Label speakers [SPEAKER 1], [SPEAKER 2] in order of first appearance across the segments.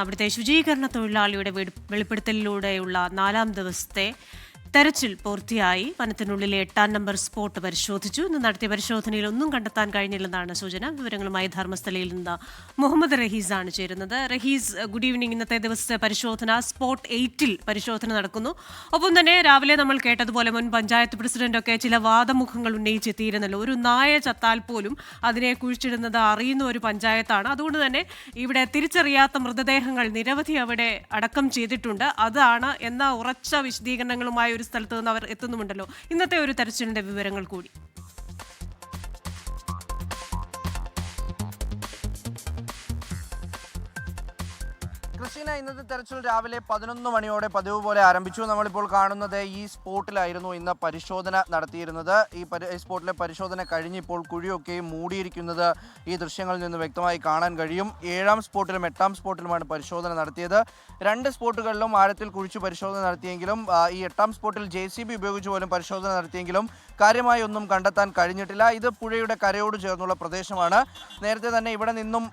[SPEAKER 1] അവിടുത്തെ ശുചീകരണ തൊഴിലാളിയുടെ വെളിപ്പെടുത്തലിലൂടെയുള്ള 4-ാം ദിവസത്തെ തെരച്ചിൽ പൂർത്തിയായി. വനത്തിനുള്ളിലെ 8-ാം നമ്പർ സ്പോട്ട് പരിശോധിച്ചു. ഇന്ന് നടത്തിയ പരിശോധനയിൽ ഒന്നും കണ്ടെത്താൻ കഴിഞ്ഞില്ലെന്നാണ് സൂചന. വിവരങ്ങളുമായി ധർമ്മസ്ഥലയിൽ നിന്ന് മുഹമ്മദ് റഹീസ് ആണ് ചേരുന്നത്. Rahees, good evening. ഇന്നത്തെ ദിവസത്തെ പരിശോധന സ്പോട്ട് 8-ൽ പരിശോധന നടക്കുന്നു. ഒപ്പം തന്നെ രാവിലെ നമ്മൾ കേട്ടതുപോലെ മുൻ പഞ്ചായത്ത് പ്രസിഡന്റൊക്കെ ചില വാദമുഖങ്ങൾ ഉന്നയിച്ചെത്തിയിരുന്നല്ലോ. ഒരു നായ ചത്താൽ പോലും അതിനെ കുഴിച്ചിടുന്നത് അറിയുന്ന ഒരു പഞ്ചായത്താണ്. അതുകൊണ്ട് തന്നെ ഇവിടെ തിരിച്ചറിയാത്ത മൃതദേഹങ്ങൾ നിരവധി അവിടെ അടക്കം ചെയ്തിട്ടുണ്ട്. അതാണ് എന്ന ഉറച്ച വിശദീകരണങ്ങളുമായി ഒരു സ്ഥലത്ത് നിന്ന് അവർ എത്തുന്നുമുണ്ടല്ലോ. ഇന്നത്തെ ഒരു തെരച്ചിലിന്റെ വിവരങ്ങൾ കൂടി.
[SPEAKER 2] ക്രിസ്റ്റീന, ഇന്നത്തെ തെരച്ചിൽ രാവിലെ 11 മണിയോടെ പതിവ് പോലെ ആരംഭിച്ചു. നമ്മളിപ്പോൾ കാണുന്നത് ഈ സ്പോട്ടിലായിരുന്നു ഇന്ന് പരിശോധന നടത്തിയിരുന്നത്. ഈ സ്പോട്ടിലെ പരിശോധന കഴിഞ്ഞ് ഇപ്പോൾ കുഴിയൊക്കെയും മൂടിയിരിക്കുന്നത് ഈ ദൃശ്യങ്ങളിൽ നിന്ന് വ്യക്തമായി കാണാൻ കഴിയും. 7-ാം സ്പോട്ടിലും 8-ാം സ്പോട്ടിലുമാണ് പരിശോധന നടത്തിയത്. 2 സ്പോട്ടുകളിലും ആഴത്തിൽ കുഴിച്ചു പരിശോധന നടത്തിയെങ്കിലും ഈ 8-ാം സ്പോട്ടിൽ JCB ഉപയോഗിച്ച് പോലും പരിശോധന നടത്തിയെങ്കിലും കാര്യമായി ഒന്നും കണ്ടെത്താൻ കഴിഞ്ഞിട്ടില്ല. ഇത് പുഴയുടെ കരയോട് ചേർന്നുള്ള പ്രദേശമാണ്. നേരത്തെ തന്നെ ഇവിടെ നിന്നും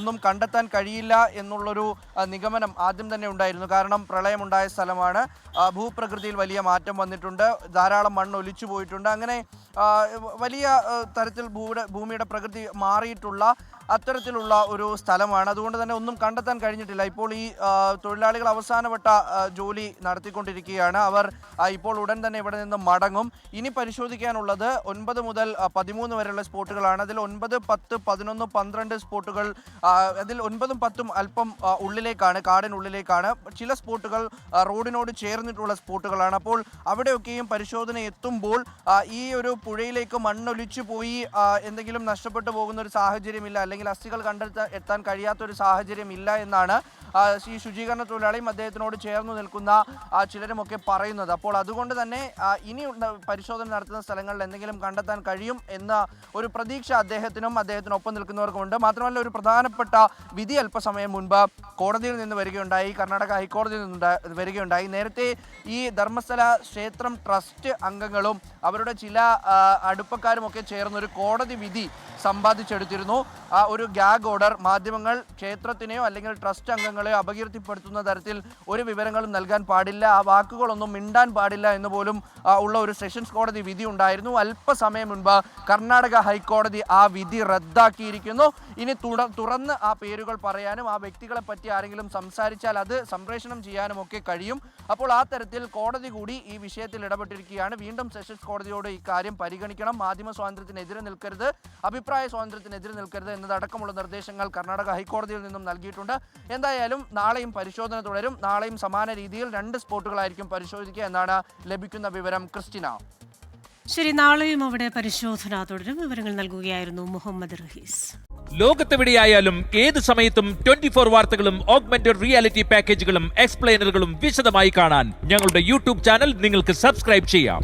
[SPEAKER 2] ഒന്നും കണ്ടെത്താൻ കഴിയില്ല എന്നുള്ളൊരു നിഗമനം ആദ്യം തന്നെ ഉണ്ടായിരുന്നു. കാരണം പ്രളയമുണ്ടായ സ്ഥലമാണ്, ഭൂപ്രകൃതിയിൽ വലിയ മാറ്റം വന്നിട്ടുണ്ട്, ധാരാളം മണ്ണ് ഒലിച്ചു പോയിട്ടുണ്ട്. അങ്ങനെ വലിയ തരത്തിൽ ഭൂമിയുടെ പ്രകൃതി മാറിയിട്ടുള്ള അത്തരത്തിലുള്ള ഒരു സ്ഥലമാണ്. അതുകൊണ്ട് തന്നെ ഒന്നും കണ്ടെത്താൻ കഴിഞ്ഞിട്ടില്ല. ഇപ്പോൾ ഈ തൊഴിലാളികൾ അവസാനവട്ട ജോലി നടത്തിക്കൊണ്ടിരിക്കുകയാണ്. അവർ ഇപ്പോൾ ഉടൻ തന്നെ ഇവിടെ നിന്ന് മടങ്ങും. ഇനി പരിശോധിക്കാനുള്ളത് 9 മുതൽ 13 വരെയുള്ള സ്പോട്ടുകളാണ്. അതിൽ 9, 10, 11, 12 സ്പോട്ടുകൾ. അതിൽ 9ഉം 10ഉം അല്പം ഉള്ളിലേക്കാണ്, കാടിനുള്ളിലേക്കാണ്. ചില സ്പോട്ടുകൾ റോഡിനോട് ചേർന്നിട്ടുള്ള സ്പോട്ടുകളാണ്. അപ്പോൾ അവിടെയൊക്കെയും പരിശോധന എത്തുമ്പോൾ ഈ ഒരു പുഴയിലേക്ക് മണ്ണൊലിച്ചു പോയി എന്തെങ്കിലും നഷ്ടപ്പെട്ടു പോകുന്ന ഒരു സാഹചര്യമില്ല, അല്ലെങ്കിൽ അസ്ഥികൾ എത്താൻ കഴിയാത്തൊരു സാഹചര്യമില്ല എന്നാണ് ഈ ശുചീകരണ തൊഴിലാളിയും അദ്ദേഹത്തിനോട് ചേർന്ന് നിൽക്കുന്ന ചിലരുമൊക്കെ പറയുന്നത്. അപ്പോൾ അതുകൊണ്ട് തന്നെ ഇനി പരിശോധന നടത്തുന്ന സ്ഥലങ്ങളിൽ എന്തെങ്കിലും കണ്ടെത്താൻ കഴിയും എന്ന ഒരു പ്രതീക്ഷ അദ്ദേഹത്തിനൊപ്പം നിൽക്കുന്നവർക്കുണ്ട്. മാത്രമല്ല, ഒരു പ്രധാനപ്പെട്ട വിധി അല്പസമയം മുൻപ് കോടതിയിൽ നിന്ന് വരികയുണ്ടായി, കർണാടക ഹൈക്കോടതിയിൽ നിന്ന് വരികയുണ്ടായി. നേരത്തെ ഈ ധർമ്മസ്ഥല ക്ഷേത്രം ട്രസ്റ്റ് അംഗങ്ങളും അവരുടെ ചില അടുപ്പക്കാരുമൊക്കെ ചേർന്നൊരു കോടതി വിധി സമ്പാദിച്ചെടുത്തിരുന്നു. ഒരു ഗാഗ് ഓർഡർ, മാധ്യമങ്ങൾ ക്ഷേത്രത്തിനെയോ അല്ലെങ്കിൽ ട്രസ്റ്റ് അംഗങ്ങളെയോ അപകീർത്തിപ്പെടുത്തുന്ന തരത്തിൽ ഒരു വിവരങ്ങളും നൽകാൻ പാടില്ല, ആ വാക്കുകളൊന്നും മിണ്ടാൻ പാടില്ല എന്ന് പോലും ഉള്ള ഒരു സെഷൻസ് കോടതി വിധി ഉണ്ടായിരുന്നു. അല്പസമയം മുൻപ് കർണാടക ഹൈക്കോടതി ആ വിധി റദ്ദാക്കിയിരിക്കുന്നു. ഇനി തുറന്ന് ആ പേരുകൾ പറയാനും ആ വ്യക്തികളെ പറ്റി ആരെങ്കിലും സംസാരിച്ചാൽ അത് സംപ്രേഷണം ചെയ്യാനും ഒക്കെ കഴിയും. അപ്പോൾ ആ തരത്തിൽ കോടതി കൂടി ഈ വിഷയത്തിൽ ഇടപെട്ടിരിക്കുകയാണ്. വീണ്ടും സെഷൻസ് കോടതിയോട് ഈ കാര്യം പരിഗണിക്കണം, മാധ്യമ സ്വാതന്ത്ര്യത്തിനെതിരെ നിൽക്കരുത്, അഭിപ്രായ സ്വാതന്ത്ര്യത്തിനെതിരെ നിൽക്കരുത് എന്നതടക്കമുള്ള നിർദ്ദേശങ്ങൾ കർണാടക ഹൈക്കോടതിയിൽ നിന്നും നൽകിയിട്ടുണ്ട്. എന്തായാലും നാളെയും പരിശോധന തുടരും. നാളെയും സമാന രീതിയിൽ 2 സ്പോട്ടുകളായിരിക്കും പരിശോധിക്കുക എന്നാണ് ലഭിക്കുന്ന വിവരം. ക്രിസ്റ്റീന,
[SPEAKER 1] ശരി, നാളെയും അവിടെ പരിശോധന തുടരും. വിവരങ്ങൾ നൽകുകയായിരുന്നു മുഹമ്മദ് റഹീസ്.
[SPEAKER 3] ലോകത്തെവിടെയായാലും ഏത് സമയത്തും 24 വാർത്തകളും ഓഗ്മെന്റഡ് റിയാലിറ്റി പാക്കേജുകളും എക്സ്പ്ലെയിനറുകളും വിശദമായി കാണാൻ ഞങ്ങളുടെ യൂട്യൂബ് ചാനൽ നിങ്ങൾക്ക് സബ്സ്ക്രൈബ് ചെയ്യാം.